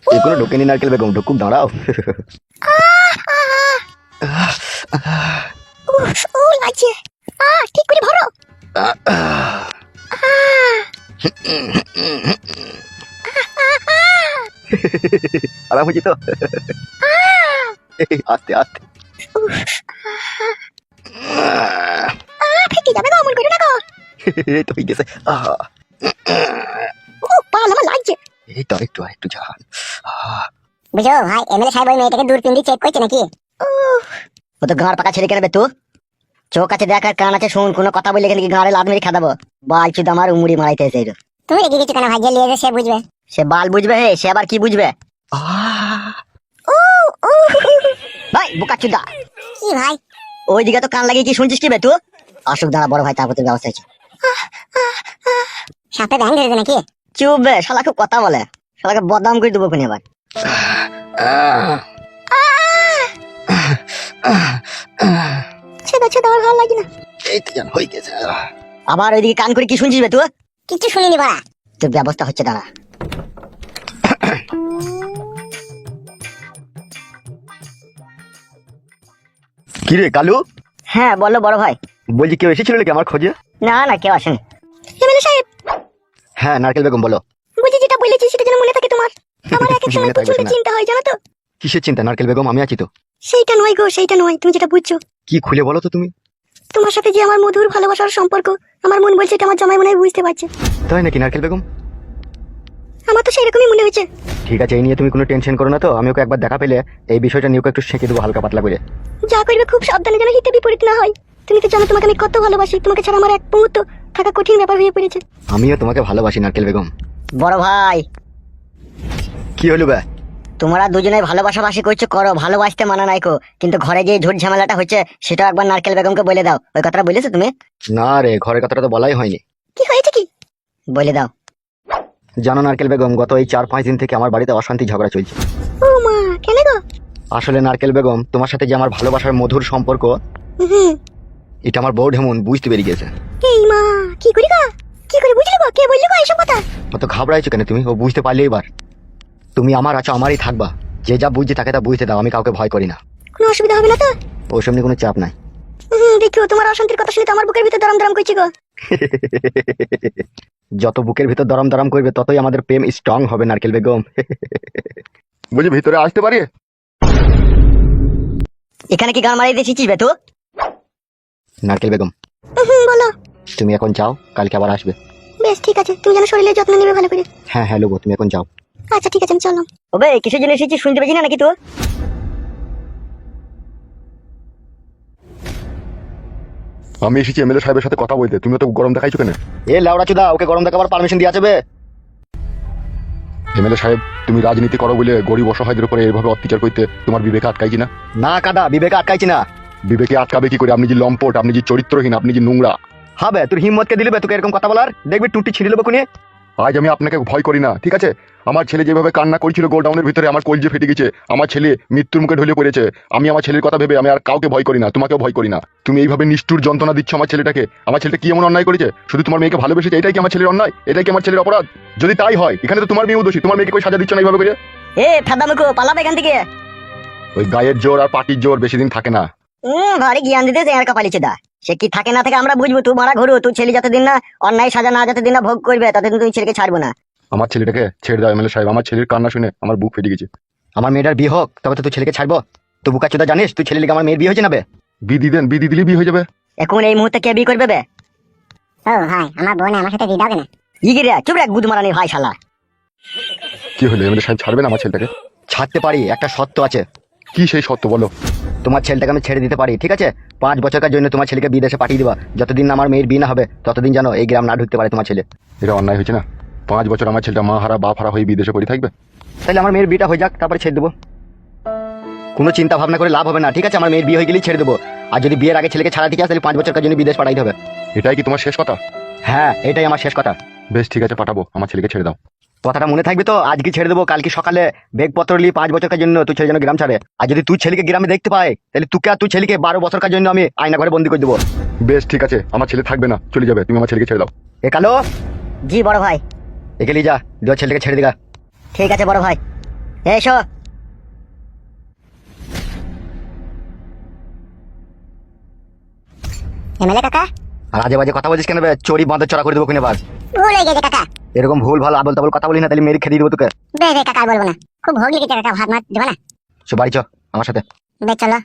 এগুলো ঢোকে নি নারকেল বেগম, ঢুকুক, দাঁড়াও। ও লাগছে। ঠিক করে ভরো। আরাম হয়েছে তো? আস্তে আস্তে। ফেটে যাবে গো, অমন করো না গো। এই তো হয়ে গেছে। পাল আমার লাগছে। এই তো একটু ঝাল। বুঝো ভাই, এমএলএ সাহেব ওই মেয়েটাকে দূরবীন দিয়ে চেক করছে নাকি? ও তো গাঁড় পাকা ছেলে কেন বে তুই? চোখ আছে দেখ আর কান আছে শুন, কোনো কথা বললে এখানে কি গাঁড়ে লাদ মেরে খাদাবো? বাল চুদ আমার উমুড়ি মারাইতে এসে। তুমি রেগে গেছো কেন ভাই? যে লিয়ে সে বুঝবে। সে বাল বুঝবে হে, সে আবার কি বুঝবে? ভাই বোকা চুদা, কি ভাই? ওই দিকে তো কান লাগিয়ে কি শুনছিস কি বে তুই? আসুক দাঁড়া বড় ভাই, তারপর তোর ব্যবস্থা আছে। সাপে ব্যাং ধরেছে নাকি? চুপ বে, শালা খুব কথা বলে, শালাকে বদনাম করে দেবো কোনি আবার। ছেদা ছেদা, আমার ভালো লাগে না। এই তো জান হয়ে গেছে। আবার ওইদিকে কান করে কি শুনছিস বে তুই? কিছু শুনিনি বাড়া। তোর ব্যবস্থা হচ্ছে, দাঁড়া। কি রে কালু? হ্যাঁ বলো বড় ভাই। বলছি কেউ এসেছিল নাকি আমার খোঁজে? না না, কেউ আসেনি। এমএলএ সাহেব, হ্যাঁ নারকেল বেগম বলো। বুঝি যেটা বলেছি সেটা যেন মনে থাকে তোমার। আমার এক এক সময় মনে থাকবে প্রচন্ড না। চিন্তা হয় জানো তো। কিসের চিন্তা নারকেল বেগম, আমি আছি তো। সেইটা নয় গো, সেইটা নয়, তুমি যেটা বুঝছো। কি খুলে বলো তো তুমি। তোমার সাথে যে আমার মধুর ভালোবাসার সম্পর্ক, আমার মন বলছে এটা আমার জামাই মনে হয় বুঝতে পারছে। তাই নাকি নারকেল বেগম? আমার তো সেই রকমই মনে হয়েছে। ঠিক আছে, এই নিয়ে তুমি কোনো টেনশন করো না তো। আমি ওকে একবার দেখা পেলে এই বিষয়টা নিয়ে ওকে একটু শেখে দেবো হালকা পাতলা করে। যা করবে খুব সাবধানে, যেন হিতে বিপরীত না হয়। তুমি তো জানো তোমাকে আমি কত ভালোবাসি, তোমাকে ছাড়া আমার এক মুহূর্ত থাকা কঠিন ব্যাপার হয়ে পড়েছে। আমিও তোমাকে ভালোবাসি নারকেল বেগম। বড় ভাই, কি হলো বে? তোমরা দুজনে ভালোবাসাবাসি করছো করো, ভালোবাসতে মানা নাই কো, কিন্তু ঘরে যে ঝুট ঝামেলাটা হচ্ছে সেটা একবার নারকেল বেগমকে বলে দাও। ওই কথাটা বলেছো তুমি? না রে, ঘরের কথাটা তো বলাই হয়নি। কি হয়েছে কি? বলে দাও। জানো নারকেল বেগম, গত এই 4-5 দিন থেকে আমার বাড়িতে অশান্তি ঝগড়া চলছে। ও মা, কেন গো? আসলে নারকেল বেগম, তোমার সাথে যে আমার ভালোবাসার মধুর সম্পর্ক, হুম। এটা আমার বউ ঢেমন বুঝতে পেরে গেছে। এই মা, কি করি গো? কি করে বুঝলি গো? কে বললি গো এইসব কথা? অত ঘাবড়াইছো কেন তুমি? ও বুঝতে পারলে এবার তুমি আমার আছো, আমারই থাকবা। যে যা বুঝছে তাকে তা বুঝতে দাও, আমি কাউকে ভয় করি না। কোনো অসুবিধা হবে না তো? ওইসব নিয়ে কোনো চাপ নাই। দেখো, তোমার অশান্তির কথা শুনে তো আমার বুকের ভিতর দরম দরম করছে গো। যত বুকের ভিতর দরম দরম করবে ততই আমাদের প্রেম স্ট্রং হবে নারকেল বেগম। বুঝি ভিতরে আসতে পারি? এখানে কি গান মারিয়ে দিয়েছিস বে তুই? নারকেল বেগম বলো। তুমি এখন যাও, কালকে আবার আসবে। বেশ ঠিক আছে, তুমি যেন শরীরের যত্ন নেবে ভালো করে। হ্যাঁ হ্যাঁ লোবো, তুমি এখন যাও। আচ্ছা ঠিক আছে, আমি চললাম। ওবে কিসের জন্য এসেছিস শুনতে পেয়েছি না নাকি তুই? আমি এসেছি এমএলএ সাহেবের সাথে কথা বলতে, তুমি তো গরম দেখাইছো কেন? এ লেওড়া চুদা, ওকে গরম দেখাবার পারমিশন দিয়ে যাবে? এমএলএ সাহেব, তুমি রাজনীতি করো বলে গরিব অসহায়দের উপরে এভাবে অত্যাচার করতে তোমার বিবেকে আটকাইছি না? না কাদা, বিবেকে আটকাইছি না। বিবেকে আটকাবে কি করে? আপনি যে লম্পট, আপনি যে চরিত্রহীন, আপনি যে নোংরা। হবে তোর হিম্মতকে দিলে তোকে এরকম কথা বলার? দেখবি টুটি ছিঁড়ে নেবো কোনে। আজ আমি আপনাকে ভয় করি না, ঠিক আছে? আমার ছেলে যেভাবে কান্না করছিল গোডাউনের ভিতরে, আমার কলজে ফেটে গেছে। আমার ছেলে মৃত্যুর মুখে ঢলে পড়েছে। আমি আমার ছেলের কথা ভেবে আমি আর কাউকে ভয় করি না, তোমাকেও ভয় করি না। তুমি এইভাবে নিষ্ঠুর যন্ত্রণা দিচ্ছ আমার ছেলেটাকে। আমার ছেলেটা কি এমন অন্যায় করেছে? শুধু তোমার মেয়েকে ভালোবেসেছে, এটাই কি আমার ছেলের অন্যায়? এটাই কি আমার ছেলের অপরাধ? যদি তাই হয়, এখানে তো তোমার মেয়েও দোষী। তোমার মেয়েকে কই সাজা দিচ্ছ না এইভাবে করে? এ ফাদামুকো, পালাবে এখান থেকে। ওই গায়ের জোর আর পাটির জোর বেশি দিন থাকে না। ভারী জ্ঞান দিতে আর কপালিছে দা। সে কি থাকে না থাকে আমরা বুঝবো। তুই মারা ঘুরু, তুই ছেলে যতদিন না অন্যায় সাজা না যতদিন না ভোগ করবে ততদিন তুই ছেলেকে ছাড়বো না। আমার ছেলেটাকে ছেড়ে দাও এমএলএ সাহেব, আমার ছেলের কান্না শুনে আমার বুক ফেটে গেছে। আমার মেয়েটার বিয়ে হোক, তবে তো তুই ছেলেকে ছাড়বো। তো বুকা চুদা, জানিস তুই ছেলে লেগে আমার মেয়ের বিয়ে হয়েছে না বে? বিধি দেন, বিধি দিলে বিয়ে হয়ে যাবে। এখন এই মুহূর্তে কে বিয়ে করবে বে? ও ভাই, আমার বোন আমার সাথে দিদাও কেন? ইগিরে চুপ রে গুদ মারানি ভাই শালা। কি হলো এমএলএ সাহেব, ছাড়বেন আমার ছেলেটাকে? ছাড়তে পারি, একটা শর্ত আছে। কি সেই সত্য বলো? তোমার ছেলেটাকে আমি ছেড়ে দিতে পারি, ঠিক আছে? 5 বছরের জন্য তোমার ছেলেকে বিদেশে পাঠিয়ে দিবা। যতদিন না আমার মেয়ের বিয়ে না হবে ততদিন যেন এই গ্রাম না ঢুকতে পারে তোমার ছেলে। এটা অন্যায় হয়েছে না? 5 বছর আমার ছেলেটা মা হারা বাপ হারা হয়ে বিদেশে পড়ে থাকবে? তাহলে আমার মেয়ের বিয়েটা হয়ে যাক, তারপরে ছেড়ে দেবো। কোনো চিন্তা ভাবনা করে লাভ হবে না, ঠিক আছে? আমার মেয়ের বিয়ে হয়ে গেলেই ছেড়ে দেবো। আর যদি বিয়ের আগে ছেলেকে ছাড়া ঠিক আছে, তাহলে 5 বছরের জন্য বিদেশ পাঠাইতে হবে। এটাই কি তোমার শেষ কথা? হ্যাঁ, এটাই আমার শেষ কথা। বেশ ঠিক আছে, পাঠাবো। আমার ছেলেকে ছেড়ে দাও। কথাটা মনে থাকবে তো? আজকে ছেড়ে দেবো, কালকে সকালে বেগপত্র নিয়ে 5 বছরের জন্য তুই ছেলে যেন গ্রাম ছাড়ে। আর যদি তুই ছেলেকে গ্রামে দেখতে পাই, তাহলে তুই আর তুই ছেলেকে 12 বছরের জন্য আমি আয়না ঘরে বন্দি করে দেবো। বেশ ঠিক আছে, আমার ছেলে থাকবে না, চলে যাবে। তুমি আমার ছেলেকে ছেড়ে দাও। এ কালো, জি বড় ভাই। একে লিয়ে যা, ছেলেকে ছেড়ে দিগা। ঠিক আছে বড় ভাই। এসো। এমএলএ কাকা, আর আজে বাজে কথা বলছিস কেন বে? চোরি বাঁধে চড়া করে দেবো কিনে বার। ভুল হয়ে গেছে কাকা। এরকম ভুল ভাল আবল তাবল কথা বলি না, তাহলে মেরে খেয়ে দেবো তোকে। বে কাকা আর বলবো না, খুব ভোগ লেগেছে কাকা, ভাত মাত দেবো না? সে বাড়ি চ আমার সাথে। বে চলো।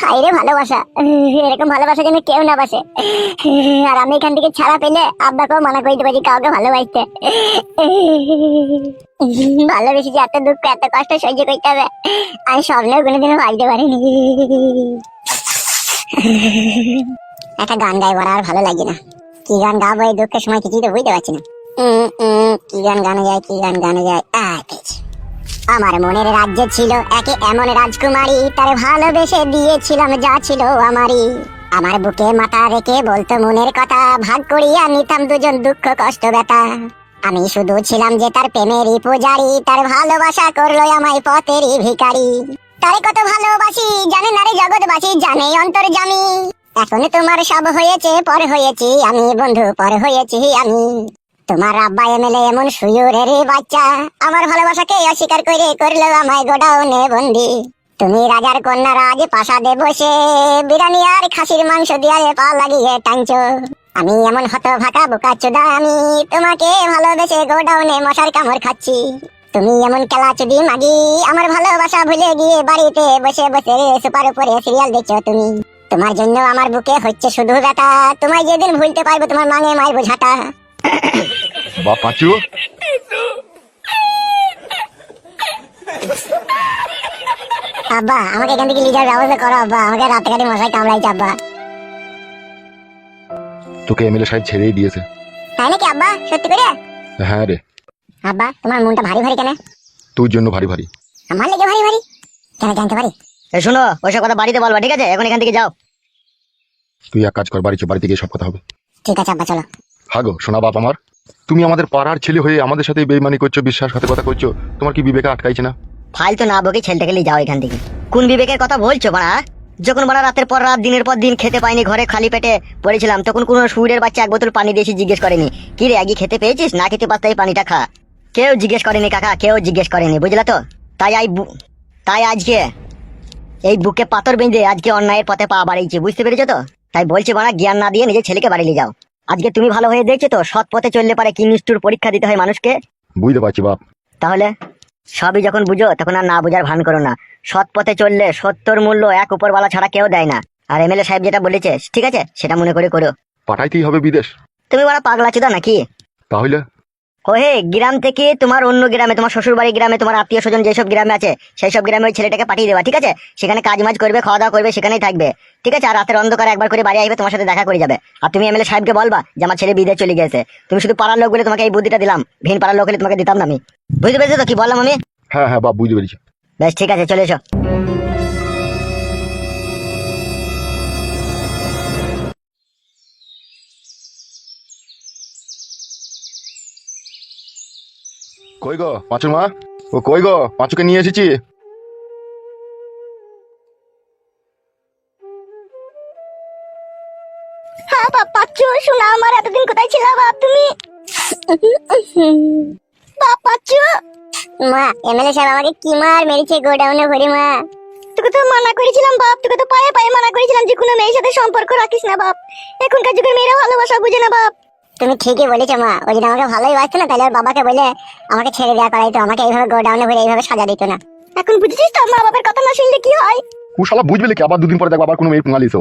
হায়রে ভালোবাসা, এরকম ভালোবাসা যেন কেউ না বাসে। আর আমি এখান থেকে ছাড়া পেলে আব্বাকেও মানা করতে পারি কাউকে ভালোবাসতে। ভালোবেসে যে এত দুঃখ এত কষ্ট সহ্য করতে হবে আমি স্বপ্নেও কোনোদিনও ভাবতে পারিনি। একটা গান গাইবো আর ভালো লাগে না। কি গান গাবো এই দুঃখের সময় কিছুই তো বুঝতে পারছি না। কি গান গানো যায়, কি গান গানো যায়? পেয়েছি। আমার মনের রাজ্যে ছিল একে এমন রাজকুমারী, তারে ভালোবেসে দিয়েছিলাম যা ছিল আমারই। আমার বুকে মাথা রেখে বলতো মনের কথা, ভাগ করিয়া নিতাম দুজন দুঃখ কষ্ট ব্যথা। আমি শুধু ছিলাম যে তার প্রেমেরই পূজারি, তার ভালোবাসা করলো আমায় পথেরই ভিখারি। তারে কত ভালোবাসি জানে না রে জগৎবাসী, জানে অন্তর্যামী। এখন তোমার সব হয়েছে, পর হয়েছি আমি বন্ধু, পর হয়েছি আমি। তোমার আব্বা এমএলএ এমন সুয়ুরের বাচ্চা, আমার ভালোবাসাকে অস্বীকার করে করলো আমায় গোডাউনে বন্দি। তুমি রাজার কন্যা রাজ প্রাসাদে বসে বিরিয়ানি আর খাসির মাংস দিয়ে পা লাগিয়ে টানছো। আমি এমন হতভাগা বোকাচোদা, আমি তোমাকে ভালোবেসে গোডাউনে মশার কামড় খাচ্ছি। তুমি এমন কেলাচুদি মাগি, আমার ভালোবাসা ভুলে গিয়ে বাড়িতে বসে বসে সুপার উপরে সিরিয়াল দেখছো তুমি। তোমার জন্য আমার বুকে হচ্ছে শুধু ব্যথা, তোমায় যেদিন ভুলতে পারবো তোমার মাঙে মারবো ঝাঁটা। বাপ পাঁচু, আব্বা আমাকে এখান থেকে নিয়ে যাওয়ার ব্যবস্থা করো আব্বা, আমাকে রাতে কাটে মশাই কামড়াইছে আব্বা। তোকে এমএলএ সাহেব ছেড়েই দিয়েছে। তাই নাকি আব্বা, সত্যি করে? হ্যাঁ রে। আব্বা তোমার মনটা ভারী ভারী কেন? তোর জন্য ভারী ভারী। আমার লেগে ভারী ভারী কেন জানতে পারি? শোনো, ওইসব কথা বাড়িতে বলবা, ঠিক আছে? এখন এখান থেকে যাও। তুই এক কাজ কর, বাড়িতে গিয়ে সব কথা হবে। ঠিক আছে আব্বা চলো। হ্যাঁ গো শোনা বাপ আমার, তুমি আমাদের পাড়ার ছেলে হয়ে আমাদের সাথে বেইমানি করছো, বিশ্বাসঘাতকতা করছো, তোমার কি বিবেকে আটকাইছে না? ফালতু না বকে ছেলেটাকে নিয়ে যাও এখান থেকে। কোন বিবেকের কথা বলছো বাড়া? যখন বাড়া রাতের পর রাত দিনের পর দিন খেতে পাইনি, ঘরে খালি পেটে পড়েছিলাম, তখন কোনো সুরের বাচ্চা এক বোতল পানি দিয়েছি জিজ্ঞেস করেনি কি রে আগে খেতে পেয়েছিস, না খেতে পারতে এই পানিটা খা। কেউ জিজ্ঞেস করেনি কাকা, কেউ জিজ্ঞেস করেনি, বুঝলা তো? তাই আজকে এই বুকে পাথর বেঁধে আজকে অন্যায়ের পথে পা বাড়িয়েছি, বুঝতে পেরেছো তো? তাই বলছি বাড়া, জ্ঞান না দিয়ে নিজের ছেলেকে বাড়ি নিয়ে যাও। আজকে তুমি ভালো হয়ে দেখছো তো সৎ পথে চললে পারে কি নিষ্ঠুর পরীক্ষা দিতে হয় মানুষকে। বুঝতে পারছি বাপ। তাহলে সবই যখন বুঝো তখন আর না বুঝার ভান করো না। সৎ পথে চললে সত্যর মূল্য এক উপরওয়ালা ছাড়া কেউ দেয় না। আর এমএলএ সাহেব যেটা বলেছে ঠিক আছে, সেটা মনে করে করো। পাঠাইতেই হবে বিদেশ? তুমি বড় পাগলা চোদা নাকি? তাহলে ওহে, গ্রাম থেকে তোমার অন্য গ্রামে, তোমার শ্বশুর বাড়ি গ্রামে, তোমার আত্মীয় স্বজন যেসব গ্রামে আছে সেই সব গ্রামে ওই ছেলেটাকে পাঠিয়ে দেবা, ঠিক আছে? সেখানে কাজ মাজ করবে, খাওয়া দাওয়া করবে, সেখানেই থাকবে, ঠিক আছে? আর রাতের অন্ধকারে একবার করে বাড়ি আসবে, তোমার সাথে দেখা করে যাবে। আর তুমি এমএলএ সাহেবকে বলবা যে আমার ছেলে বিদেশ চলে গেছে। তুমি শুধু পাড়ার লোক বলে তোমাকে এই বুদ্ধিটা দিলাম, ভিন পাড়ার লোক হলে তোমাকে দিতাম না আমি। বুঝতে পেরেছো তো কি বললাম আমি? হ্যাঁ হ্যাঁ বাপ, বুঝতে পেরেছি। বেশ ঠিক আছে, চলে এসো। কই গো পাঁচুর মা, ও কই গো? পাঁচুকে নিয়ে এসেছি। হ্যাঁ বাপ পাচ্ছো, শোনা আমার এতদিন কোথায় ছিল বাপ তুমি? বাপ পাচ্ছো? মা এমএলএ সাহেব আমাকে কি মার মেরেছে গোডাউনে ভরে। মা তোকে তো মানা করেছিলাম বাপ, তোকে তো পায়ে পায়ে মানা করেছিলাম যে কোনো মেয়ের সাথে সম্পর্ক রাখিস না বাপ। এখনকার যুগের মেয়েরা ভালোবাসা বুঝে না বাপ। তুমি ঠিকই বলেছো মা, ওই যদি আমাকে ভালোই বাসতো না তাহলে ওর বাবাকে বলে আমাকে ছেড়ে দেওয়া করাইতো, আমাকে এইভাবে গোডাউনে ভরে এইভাবে সাজা দিত না। এখন বুঝেছিস তো মা বাবার কথা না শুনলে কি হয়? ও শালা বুঝবে কি? আবার দুদিন পরে দেখবো আবার কোনো মেয়ে পুঙ্গালিস।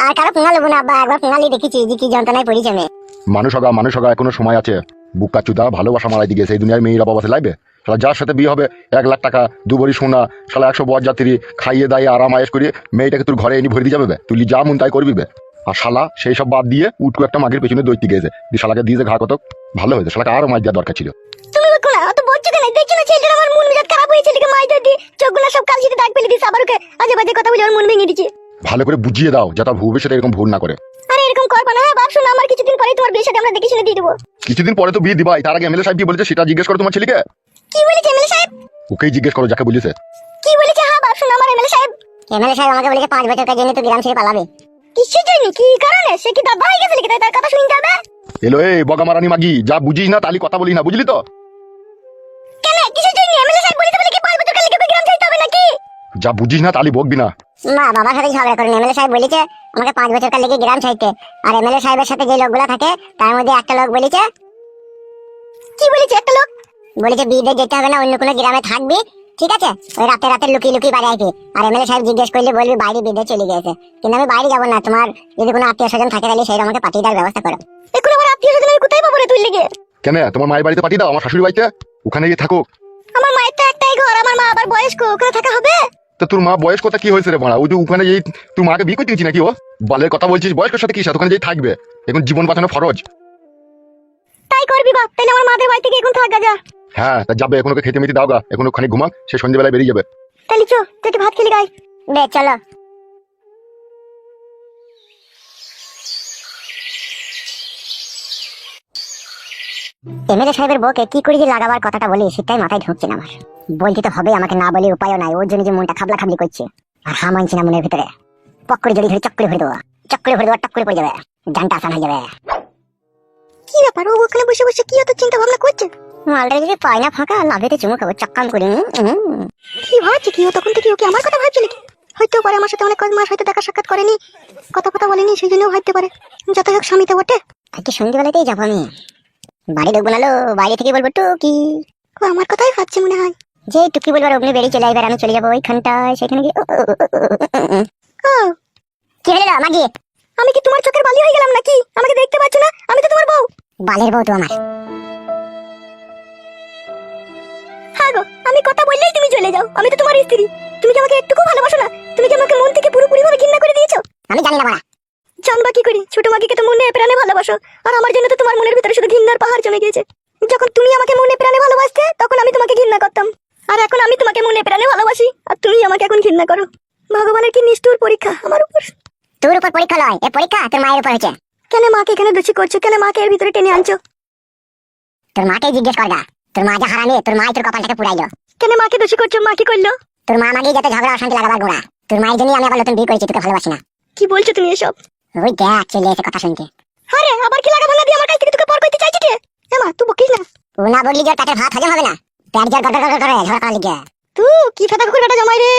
আর কারো পুঙ্গা নেবো না আব্বা, একবার পুঙ্গালি দেখেছি যে কি যন্ত্রণায় পড়েছে মেয়ে। মানুষ হগা এখনো সময় আছে। বুকা চুদা ভালোবাসা মারাই দিকে সেই দুনিয়ার মেয়েরা বাবা লাগবে। শালা যার সাথে বিয়ে হবে 1 লাখ টাকা 2 ভরি সোনা, শালা 100 বর যাত্রী খাইয়ে দাইয়ে আরাম আয়েশ করে মেয়েটাকে তোর ঘরে এনে ভরে দিয়ে যাবে। তুই যা মন তাই করবি। আর শালা সেই সব বাদ দিয়ে উটকু একটা মাগের পেছনে দৈত্যি গেছে, শালাকে দিয়ে ঘা কত ভালো হয়েছে। শালাকে আরো মাছ দেওয়া দরকার ছিল। তুমি বলছো না, অত বলছো কেন? দেখছো না ছেলেটার আমার মন মেজাজ খারাপ হয়েছে, ছেলেকে মাই চোখগুলো সব কালজিতে দাগ ফেলে দিস, আবার ওকে আজে বাজে কথা বলে ওর মন ভেঙে দিচ্ছে। ভালো করে বুঝিয়ে দাও যাতে ভবিষ্যতে এরকম ভুল না করে। আরে এরকম করবা না বাপ, শোনো আমার কিছুদিন পরে তোমার বিয়ে সাথে আমরা দেখে শুনে দিয়ে দেবো। কিছুদিন পরে তো বিয়ে দিবাই, তার আগে এমএলএ সাহেব কি বলেছে সেটা জিজ্ঞেস করো তোমার ছেলেকে। কি বলেছে এমএলএ সাহেব? ওকেই জিজ্ঞেস করো যাকে বলেছে। কি বলেছে? হ্যাঁ বাপ, শোনো আমার এমএলএ সাহেব আমাকে বলেছে 5 বছর কাজ জন্য তো গ্রাম ছেড়ে পালাবে। কিসের জন্য, কি কারণে? সে কি দাদা হয়ে গেছে নাকি তাই তার কথা শুনতে হবে? এলো এই বগামারানি মাগি, যা বুঝিস না তালি কথা বলি না, বুঝলি তো? কেন কিসের জন্য? এমএলএ সাহেব বলেছে বলে কি 5 বছর কাল লিখে গ্রাম ছাড়তে হবে নাকি? যা বুঝিস না তালি বকবি না। মা বাবার সাথে ঝগড়া করেন, এমএলএ সাহেব বলেছে আমাকে 5 বছর কাল লিখে গ্রাম ছাড়তে। আর এমএলএ সাহেবের সাথে যে লোকগুলো থাকে তার মধ্যে একটা লোক বলেছে। কি বলেছে? একটা লোক বলেছে বিয়ে যেতে হবে না, অন্য কোনো গ্রামে থাকবি, ঠিক আছে? ওই রাতে রাতে লুকিয়ে লুকিয়ে বাড়ি আসবি। আর এমএলএ সাহেব জিজ্ঞেস করলে বলবি বাইরে বিদে চলে গেছে। কিন্তু আমি বাইরে যাবো না, তোমার যদি কোনো আত্মীয় স্বজন থাকে তাহলে সেই আমাকে পাঠিয়ে দেওয়ার ব্যবস্থা করো। এখন আমার আত্মীয় স্বজন আমি কোথায় পাবো রে তুই লেগে? কেন তোমার মায়ের বাড়িতে পাঠিয়ে দাও, আমার শাশুড়ি বাড়িতে, ওখানে গিয়ে থাকো। আমার মায়ের তো একটাই ঘর, আমার মা আবার বয়স্ক, ওখানে থাকা হবে? তো তোর মা বয়স কথা কি হয়েছে রে মারা? ওই যে ওখানে যেই তুই মাকে বিয়ে করতে গেছি নাকি? ও বালের কথা বলছিস, বয়স্কের সাথে কি সাথে ওখানে যেই থাকবে, এখন জীবন বাঁচানো ফরজ। তাই করবি বাপ, তাহলে আমার মাদের বাড়ি থেকে এখন থাকা যা। হ্যাঁ তা যাবে, এখন ওকে খেতে মেতে দাও গা, এখন ওখানে ঘুমাক, সে সন্ধ্যেবেলায় বেরিয়ে যাবে। তাহলে চো তুই ভাত খেলি গাই। বে চলো। এমএলএ সাহেবের বউকে কি করে যে লাগাবার কথাটা বলি সেটাই মাথায় ঢুকছে না আমার। বলতে তো হবে, আমাকে না বলে উপায়ও নাই, ওর জন্য যে মনটা খাবলা খাবলি করছে। আর হা মানছি না মনের ভিতরে, পক করে যদি ধরে চক্করে ভরে দেবো, চক্করে ভরে দেবো, টক করে পড়ে যাবে, জানটা আসান হয়ে যাবে। কি ব্যাপার, ও ওখানে বসে বসে কি এত চিন্তা ভাবনা করছে? মালটা যদি পায় না ফাঁকা, লাভেতে চুমু খাবো চক্কান করে। কি ভাবছে কি ও তখন থেকে? ওকে আমার কথা ভাবছে নাকি? হয়তো পারে আমার সাথে অনেক মাস হয়তো দেখা সাক্ষাৎ করেনি, কথা কথা বলেনি, সেই জন্যও ভাবতে পারে। যত হোক স্বামী তো বটে। আজকে সন্ধ্যেবেলাতেই যাবো আমি, বাড়ি ঢুকবো নালো, বাইরে থেকে বলবো টুকি। ও আমার কথাই ভাবছে মনে হয়, যে টুকি বলবার অগ্নি বেরিয়ে চলে আসবে, আমি চলে যাবো ওইখানটায়, সেখানে গিয়ে কি হলো মাগি? আমি কি তোমার চোখের বালি হয়ে গেলাম নাকি? আমাকে দেখতে পাচ্ছ না? আমি তো তোমার বউ। বালের বউ তো আমার। হ্যাঁ গো, আমি কথা বললেই তুমি চলে যাও, আমি তো তোমার স্ত্রী। তুমি কি আমাকে একটুকু ভালোবাসো না? তুমি কি আমাকে মন থেকে পুরোপুরি ভাবে ঘৃণা করে দিয়েছো? আমি জানি না বাড়া। জানবা কি করে? ছোট মাগিকে তো মনে প্রাণে ভালোবাসো, আর আমার জন্য তো তোমার মনের ভিতরে শুধু ঘৃণার পাহাড় জমে গিয়েছে। যখন তুমি আমাকে মনে প্রাণে ভালোবাসতে তখন আমি তোমাকে ঘৃণা করতাম, আর এখন আমি তোমাকে মনে প্রাণে ভালোবাসি আর তুমি আমাকে এখন ঘৃণা করো। ভগবানের কি নিষ্ঠুর পরীক্ষা আমার উপর। তোর উপর পরীক্ষা নয়, এই পরীক্ষা তোর মায়ের উপর হয়েছে। কেন মাকে এখানে দোষী করছো? কেন মাকে এর ভিতরে টেনে আনছো? তোর মাকে জিজ্ঞেস কর গা, তোর মা যা হারানি, তোর মা তোর কপালটাকে পুরাইলো। কেন মাকে দোষী করছো? মা কি করলো? তোর মা আমাকে যাতে ঝগড়া অশান্তি লাগাবার গোড়া। তোর মায়ের জন্যই আমি আবার নতুন বিয়ে করেছি, তোকে ভালোবাসি না। কি বলছো তুমি এসব? ওই দেখ চলে এসে কথা শুনতে। আরে আবার কি লাগা ভাঙা দিয়ে আমার কাছ থেকে তোকে পর করতে চাইছি কে? মা তুই বকিস না। ও না বললি যে পেটের ভাত হজম হবে না, পেট জ্বর গড়গড় করে ঝগড়া করা লিগে। তুই কি ফেদা কুকুরটা জমাই রে।